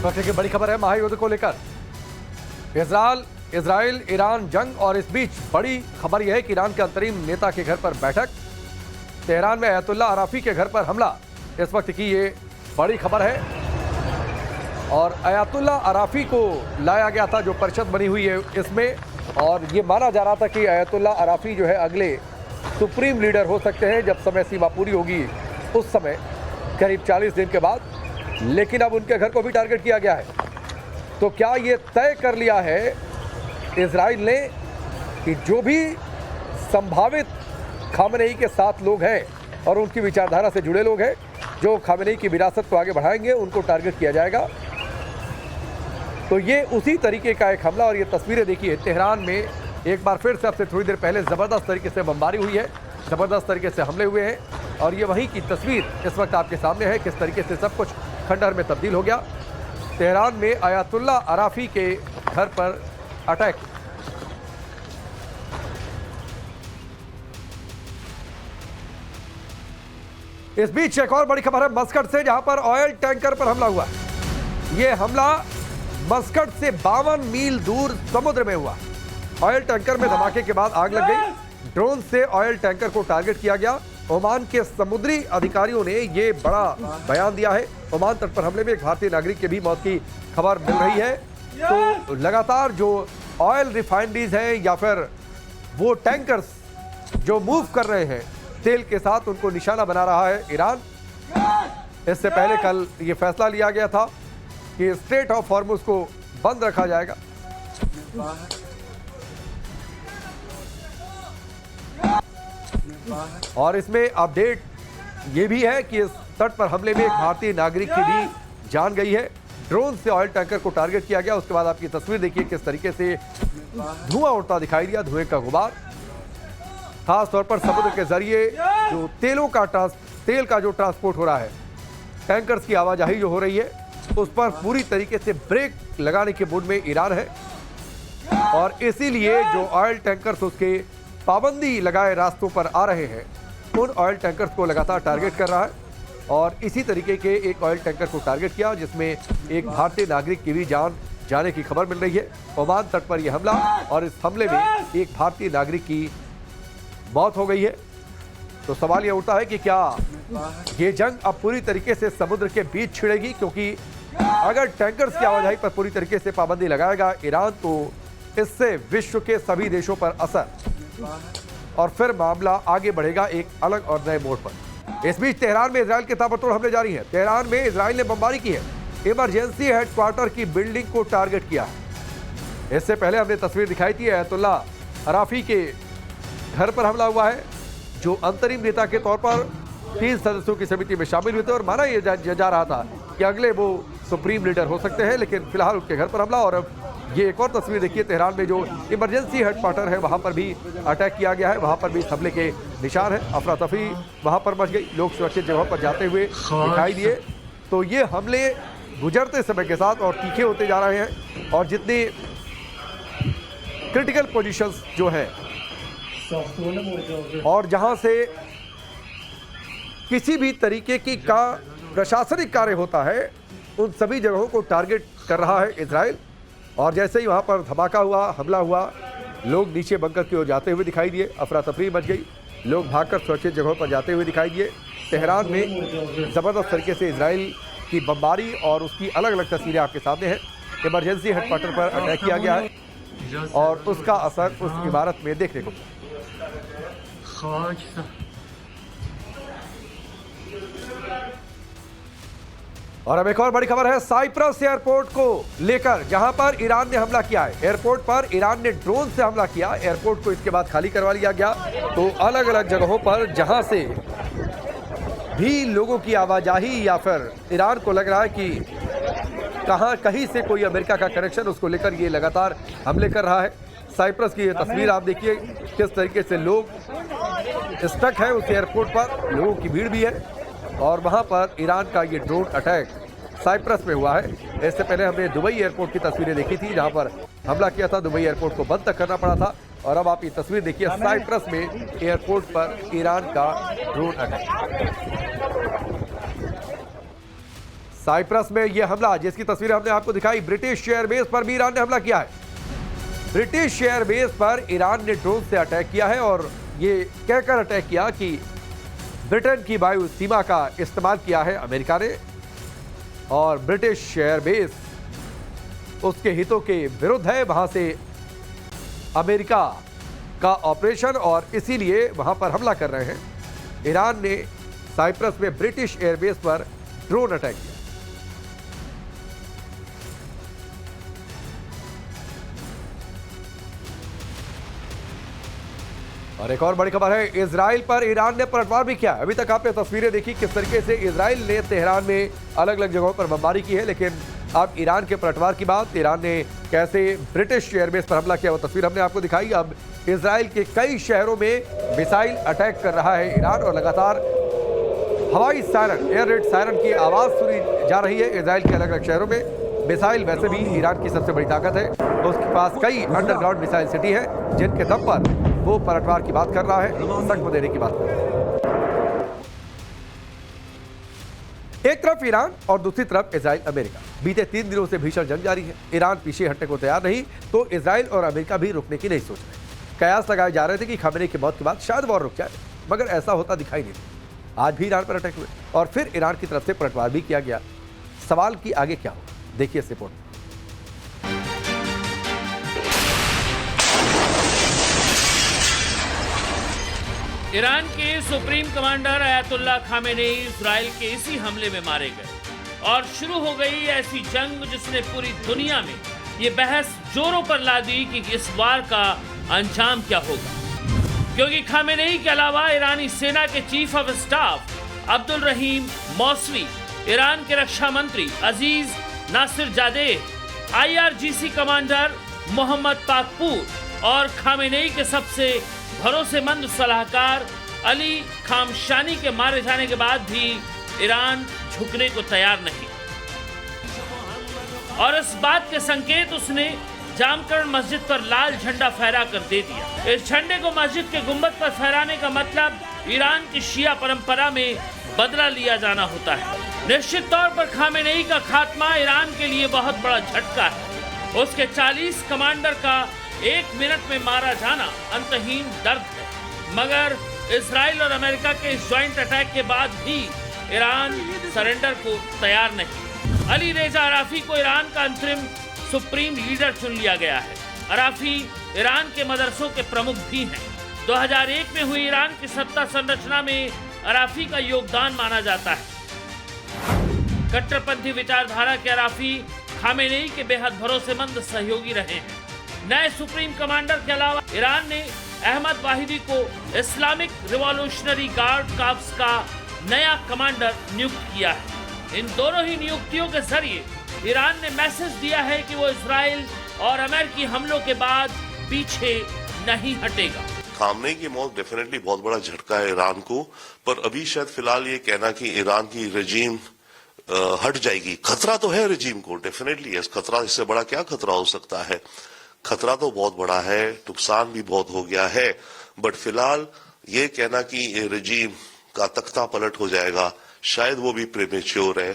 इस वक्त की बड़ी खबर है महायुद्ध को लेकर। इजराइल ईरान जंग और इस बीच बड़ी खबर यह है कि ईरान के अंतरिम नेता के घर पर बैठक, तेहरान में अयातुल्ला अराफी के घर पर हमला, इस वक्त की ये बड़ी खबर है। और अयातुल्ला अराफी को लाया गया था, जो परिषद बनी हुई है इसमें, और ये माना जा रहा था कि अयातुल्ला अराफी जो है अगले सुप्रीम लीडर हो सकते हैं जब समय सीमा पूरी होगी, उस समय करीब 40 दिन के बाद। लेकिन अब उनके घर को भी टारगेट किया गया है। तो क्या ये तय कर लिया है इजराइल ने कि जो भी संभावित खामेनेई के साथ लोग हैं और उनकी विचारधारा से जुड़े लोग हैं, जो खामेनेई की विरासत को आगे बढ़ाएंगे, उनको टारगेट किया जाएगा। तो ये उसी तरीके का एक हमला। और ये तस्वीरें देखिए, तेहरान में एक बार फिर से अब से थोड़ी देर पहले ज़बरदस्त तरीके से बमबारी हुई है, ज़बरदस्त तरीके से हमले हुए हैं। और ये वहीं की तस्वीर इस वक्त आपके सामने है, किस तरीके से सब कुछ खंडहर में तब्दील हो गया। तेहरान में अयातुल्ला अराफी के घर पर अटैक। इस बीच एक और बड़ी खबर है मस्कट से, जहां पर ऑयल टैंकर पर हमला हुआ। यह हमला मस्कट से 52 मील दूर समुद्र में हुआ। ऑयल टैंकर में धमाके के बाद आग लग गई। ड्रोन से ऑयल टैंकर को टारगेट किया गया। ओमान के समुद्री अधिकारियों ने यह बड़ा बयान दिया है। ओमान तट पर हमले में एक भारतीय नागरिक की भी मौत की खबर मिल रही है। तो लगातार जो ऑयल रिफाइनरीज हैं या फिर वो टैंकर्स जो मूव कर रहे हैं तेल के साथ, उनको निशाना बना रहा है ईरान। इससे पहले कल ये फैसला लिया गया था कि स्ट्रेट ऑफ हॉर्मुज को बंद रखा जाएगा। और इसमें अपडेट ये भी है कि इस तट पर हमले में एक भारतीय नागरिक की भी जान गई है। ड्रोन से ऑयल टैंकर को टारगेट किया गया। उसके बाद आपकी तस्वीर देखिए, किस तरीके से धुआं उड़ता दिखाई दिया, धुएं का गुबार। खास तौर पर समुद्र के जरिए जो तेल का जो ट्रांसपोर्ट हो रहा है, टैंकर्स की आवाजाही जो हो रही है, उस पर पूरी तरीके से ब्रेक लगाने के मूड में ईरान है। और इसीलिए जो ऑयल टैंकर्स उसके पाबंदी लगाए रास्तों पर आ रहे हैं, उन ऑयल टैंकर्स को लगातार टारगेट कर रहा है। और इसी तरीके के एक ऑयल टैंकर को टारगेट किया, जिसमें एक भारतीय नागरिक की भी जान जाने की खबर मिल रही है। ओमान तट पर यह हमला, और इस हमले में एक भारतीय नागरिक की मौत हो गई है। तो सवाल यह उठता है कि क्या ये जंग अब पूरी तरीके से समुद्र के बीच छिड़ेगी? क्योंकि अगर टैंकर्स की आवाजाही पर पूरी तरीके से पाबंदी लगाएगा ईरान, तो इससे विश्व के सभी देशों पर असर, और फिर मामला आगे बढ़ेगा एक अलग और नए मोड़ पर। इस बीच तेहरान में इजराइल के ताबड़तोड़ हमले जारी हैं। तेहरान में इजराइल ने बमबारी की है। इमरजेंसी हेडक्वार्टर की बिल्डिंग को टारगेट किया है। इससे पहले हमने तस्वीर दिखाई थी, अयातुल्ला अराफी के घर पर हमला हुआ है, जो अंतरिम नेता के तौर पर 3 सदस्यों की समिति में शामिल हुए थे। और माना यह जा रहा था कि अगले वो सुप्रीम लीडर हो सकते हैं, लेकिन फिलहाल उनके घर पर हमला। और अब ये एक और तस्वीर देखिए, तेहरान में जो इमरजेंसी हेडक्वार्टर है वहाँ पर भी अटैक किया गया है। वहाँ पर भी इस हमले के निशान है। अफरा तफरी वहाँ पर मच गई, लोग सुरक्षित जगहों पर जाते हुए दिखाई दिए। तो ये हमले गुजरते समय के साथ और तीखे होते जा रहे हैं। और जितनी क्रिटिकल पोजीशंस जो है और जहाँ से किसी भी तरीके की का प्रशासनिक कार्य होता है, उन सभी जगहों को टारगेट कर रहा है इजराइल। और जैसे ही वहाँ पर धमाका हुआ, हमला हुआ, लोग नीचे बंकर की ओर जाते हुए दिखाई दिए। अफरा तफरी मच गई, लोग भागकर सुरक्षित जगहों पर जाते हुए दिखाई दिए। तेहरान में ज़बरदस्त तरीके से इजराइल की बमबारी और उसकी अलग अलग तस्वीरें आपके सामने हैं। इमरजेंसी हेडक्वार्टर पर अटैक किया गया है और उसका असर उस इमारत में देखने को मिला। और अब एक और बड़ी खबर है साइप्रस एयरपोर्ट को लेकर, जहां पर ईरान ने हमला किया है। एयरपोर्ट पर ईरान ने ड्रोन से हमला किया। एयरपोर्ट को इसके बाद खाली करवा लिया गया। तो अलग अलग जगहों पर जहां से भी लोगों की आवाजाही या फिर ईरान को लग रहा है कि कहीं से कोई अमेरिका का कनेक्शन, उसको लेकर ये लगातार हमले कर रहा है। साइप्रस की ये तस्वीर आप देखिए, किस तरीके से लोग स्टक है उस एयरपोर्ट पर, लोगों की भीड़ भी है। और वहाँ पर ईरान का ये ड्रोन अटैक साइप्रस में हुआ है। इससे पहले हमने दुबई एयरपोर्ट की तस्वीरें देखी थी, जहाँ पर हमला किया था। दुबई एयरपोर्ट को बंद तक करना पड़ा था। और अब आप ये तस्वीर देखिए, साइप्रस में एयरपोर्ट पर ईरान का ड्रोन अटैक। साइप्रस में यह हमला, जिसकी तस्वीर हमने आपको दिखाई, ब्रिटिश एयरबेस पर भी ईरान ने हमला किया है। ब्रिटिश एयरबेस पर ईरान ने ड्रोन से अटैक किया है और ये कहकर अटैक किया कि ब्रिटेन की वायु सीमा का इस्तेमाल किया है अमेरिका ने और ब्रिटिश एयरबेस उसके हितों के विरुद्ध है। वहां से अमेरिका का ऑपरेशन और इसीलिए वहां पर हमला कर रहे हैं। ईरान ने साइप्रस में ब्रिटिश एयरबेस पर ड्रोन अटैक किया। और एक और बड़ी खबर है, इजराइल पर ईरान ने पलटवार भी किया। अभी तक आपने तस्वीरें देखी किस तरीके से इजराइल ने तेहरान में अलग अलग जगहों पर बमबारी की है, लेकिन अब ईरान के पलटवार की बात, ईरान ने कैसे ब्रिटिश एयरबेस पर हमला किया वो तस्वीर हमने आपको दिखाई। अब इजराइल के कई शहरों में मिसाइल अटैक कर रहा है ईरान और लगातार हवाई सायरन, एयर रेड सायरन की आवाज सुनी जा रही है इजराइल के अलग अलग शहरों में। मिसाइल वैसे भी ईरान की सबसे बड़ी ताकत है, उसके पास कई अंडरग्राउंड मिसाइल सिटी है जिनके दम पर वो पलटवार की बात कर रहा है, सख्त देने की बात कर रहा है। एक तरफ ईरान और दूसरी तरफ इजराइल अमेरिका। बीते 3 दिनों से भीषण जंग जारी है। ईरान पीछे हटने को तैयार नहीं तो इजराइल और अमेरिका भी रुकने की नहीं सोच रहे। कयास लगाए जा रहे थे कि खामेनी की मौत के बाद शायद वॉर रुक जाए, मगर ऐसा होता दिखाई नहीं दिया। आज भी ईरान पर अटैक हुए और फिर ईरान की तरफ से पलटवार भी किया गया। सवाल कि आगे क्या होगा, देखिए इस रिपोर्ट। ईरान के supreme commander Ayatollah Khamenei Israel के इसी हमले में मारे गए और शुरू हो गई ऐसी जंग जिसने पूरी दुनिया में ये बहस जोरों पर ला दी कि इस वार का अंजाम क्या होगा, क्योंकि खामेनी के अलावा ईरानी सेना के chief of staff Abdul Rahim Mousavi, Iran के रक्षा मंत्री अजीज नासिरजादेह, IRGC कमांडर मोहम्मद पाकपूर और खामेनी के सबसे भरोसेमंद सलाहकार अली खामशानी के मारे जाने के बाद भी ईरान झुकने को तैयार नहीं और इस बात के संकेत उसने जामकरण मस्जिद पर लाल झंडा फहरा कर दे दिया। इस झंडे को मस्जिद के गुंबद पर फहराने का मतलब ईरान की शिया परंपरा में बदला लिया जाना होता है। निश्चित तौर पर खामेनी का खात्मा ईरान के लिए बहुत बड़ा झटका है। उसके 40 कमांडर का 1 मिनट में मारा जाना अंतहीन दर्द है, मगर इजराइल और अमेरिका के इस ज्वाइंट अटैक के बाद भी ईरान सरेंडर को तैयार नहीं। अली रेजा अराफी को ईरान का अंतरिम सुप्रीम लीडर चुन लिया गया है। अराफी ईरान के मदरसों के प्रमुख भी हैं। 2001 में हुई ईरान की सत्ता संरचना में अराफी का योगदान माना जाता है। कट्टरपंथी विचारधारा के अराफी खामेनी के बेहद भरोसेमंद सहयोगी रहे हैं। नए सुप्रीम कमांडर के अलावा ईरान ने अहमद वाहिदी को इस्लामिक रिवॉल्यूशनरी गार्ड कॉर्प्स का नया कमांडर नियुक्त किया है। इन दोनों ही नियुक्तियों के जरिए ईरान ने मैसेज दिया है कि वो इजराइल और अमेरिकी हमलों के बाद पीछे नहीं हटेगा। खामनेई की मौत डेफिनेटली बहुत बड़ा झटका है ईरान को, पर अभी शायद फिलहाल ये कहना कि ईरान की रेजीम हट जाएगी, खतरा तो है रेजीम को, डेफिनेटली है खतरा। इससे बड़ा क्या खतरा हो सकता है? खतरा तो बहुत बड़ा है, नुकसान भी बहुत हो गया है, बट फिलहाल ये कहना कि रेजीम का तख्ता पलट हो जाएगा, शायद वो भी प्रीमेच्योर है।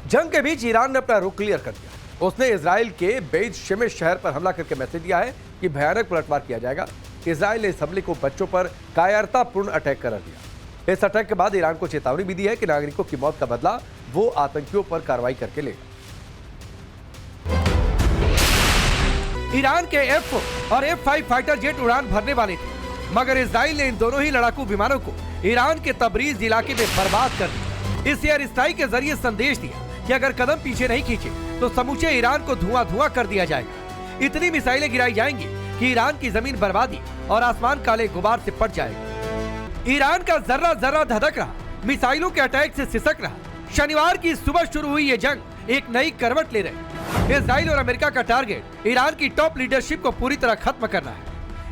जंग के बीच ईरान ने अपना रुख क्लियर कर दिया। उसने इजराइल के बेत शेमेश शहर पर हमला करके मैसेज दिया है कि भयानक पलटवार किया जाएगा। इजराइल ने इस हमले को बच्चों पर कायरतापूर्ण अटैक करार दिया। इस अटैक के बाद ईरान को चेतावनी भी दी है कि नागरिकों की मौत का बदला वो आतंकियों पर कार्रवाई करके लेगा। ईरान के F और F-5 फाइटर जेट उड़ान भरने वाले थे, मगर इजराइल ने इन दोनों ही लड़ाकू विमानों को ईरान के तबरीज इलाके में बर्बाद कर दिया। इस एयर स्ट्राइक के जरिए संदेश दिया कि अगर कदम पीछे नहीं खींचे तो समूचे ईरान को धुआं धुआं कर दिया जाएगा। इतनी मिसाइलें गिराई जाएंगी कि ईरान की जमीन बर्बादी और आसमान काले गुबार से पट जाएगा। ईरान का जर्रा जर्रा धधक रहा, मिसाइलों के अटैक से सिसक रहा। शनिवार की सुबह शुरू हुई ये जंग एक नई करवट ले रही। इजराइल और अमेरिका का टारगेट ईरान की टॉप लीडरशिप को पूरी तरह खत्म करना है।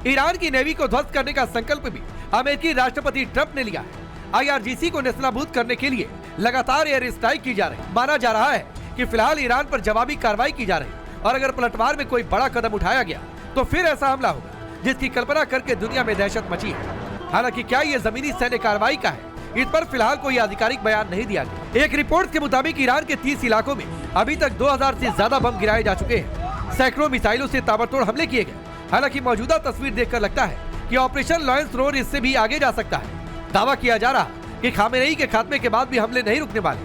ईरान की नेवी को ध्वस्त करने का संकल्प भी अमेरिकी राष्ट्रपति ट्रंप ने लिया है। IRGC को नेस्तनाबूद करने के लिए लगातार एयर स्ट्राइक की जा रही। माना जा रहा है कि फिलहाल ईरान पर जवाबी कार्रवाई की जा रही और अगर पलटवार में कोई बड़ा कदम उठाया गया तो फिर ऐसा हमला होगा जिसकी कल्पना करके दुनिया में दहशत मची है। हालांकि क्या ये जमीनी सैन्य कार्रवाई का है इस पर फिलहाल कोई आधिकारिक बयान नहीं दिया गया। एक रिपोर्ट के मुताबिक ईरान के 30 इलाकों में अभी तक 2000 से ज्यादा बम गिराए जा चुके हैं। सैकड़ों मिसाइलों से ताबड़तोड़ हमले किए गए। हालांकि मौजूदा तस्वीर देखकर लगता है कि ऑपरेशन लॉयंस रोड इससे भी आगे जा सकता है। दावा किया जा रहा है कि खामेनेई के खात्मे के बाद भी हमले नहीं रुकने वाले।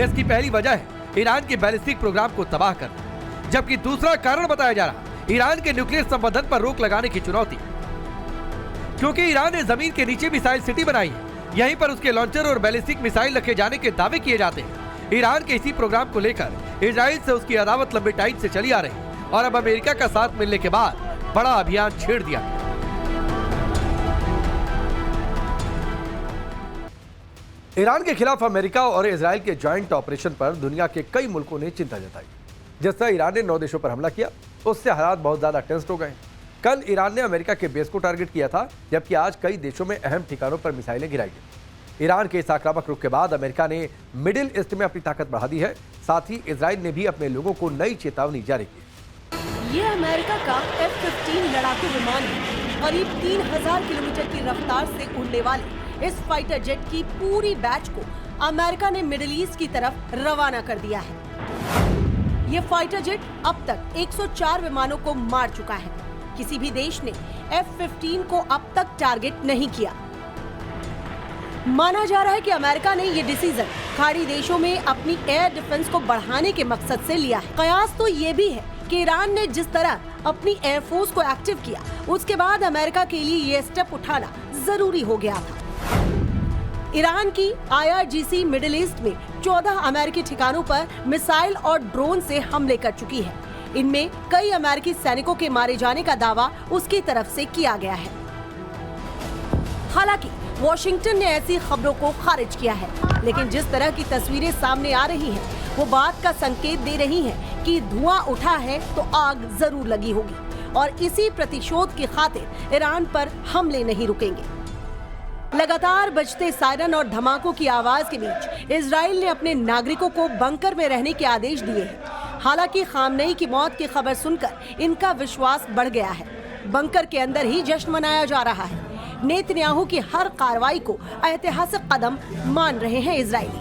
इसकी पहली वजह है ईरान के बैलिस्टिक प्रोग्राम को तबाह करना, जबकि दूसरा कारण बताया जा रहा है ईरान के न्यूक्लियर संवर्धन पर रोक लगाने की चुनौती, क्योंकि ईरान ने जमीन के नीचे मिसाइल सिटी बनाई है। यहीं पर उसके लॉन्चर और बैलिस्टिक मिसाइल रखे जाने के दावे किए जाते हैं। ईरान के इसी प्रोग्राम को लेकर इजराइल से उसकी अदावत लंबे टाइम से चली आ रही है और अब अमेरिका का साथ मिलने के बाद बड़ा अभियान छेड़ दिया गया। ईरान के खिलाफ अमेरिका और इजराइल के ज्वाइंट ऑपरेशन पर दुनिया के कई मुल्कों ने चिंता जताई। जिस तरह ईरान ने 9 देशों पर हमला किया, उससे हालात बहुत ज्यादा टेंस्ड हो गए। कल ईरान ने अमेरिका के बेस को टारगेट किया था, जबकि आज कई देशों में अहम ठिकानों पर मिसाइलें गिराई गई। ईरान के इस आक्रामक रुख के बाद अमेरिका ने मिडिल ईस्ट में अपनी ताकत बढ़ा दी है। साथ ही इजराइल ने भी अपने लोगों को नई चेतावनी जारी की। ये अमेरिका का F-15 लड़ाकू विमान है। करीब 3000 किलोमीटर की रफ्तार से उड़ने वाले इस फाइटर जेट की पूरी बैच को अमेरिका ने मिडिल ईस्ट की तरफ रवाना कर दिया है। ये फाइटर जेट अब तक 104 विमानों को मार चुका है। किसी भी देश ने F-15 को अब तक टारगेट नहीं किया। माना जा रहा है कि अमेरिका ने ये डिसीजन खाड़ी देशों में अपनी एयर डिफेंस को बढ़ाने के मकसद से लिया है। कयास तो ये भी है कि ईरान ने जिस तरह अपनी एयरफोर्स को एक्टिव किया, उसके बाद अमेरिका के लिए ये स्टेप उठाना जरूरी हो गया था। ईरान की IRGC मिडिल ईस्ट में 14 अमेरिकी ठिकानों पर मिसाइल और ड्रोन से हमले कर चुकी है। इनमें कई अमेरिकी सैनिकों के मारे जाने का दावा उसकी तरफ से किया गया है। हालांकि वॉशिंगटन ने ऐसी खबरों को खारिज किया है, लेकिन जिस तरह की तस्वीरें सामने आ रही हैं, वो बात का संकेत दे रही हैं कि धुआं उठा है तो आग जरूर लगी होगी और इसी प्रतिशोध की खातिर ईरान पर हमले नहीं रुकेंगे। लगातार बजते सायरन और धमाकों की आवाज के बीच इजराइल ने अपने नागरिकों को बंकर में रहने के आदेश दिए हैं। हालांकि खामनेई की मौत की खबर सुनकर इनका विश्वास बढ़ गया है। बंकर के अंदर ही जश्न मनाया जा रहा है। नेतन्याहू की हर कार्रवाई को ऐतिहासिक कदम मान रहे हैं इजरायली।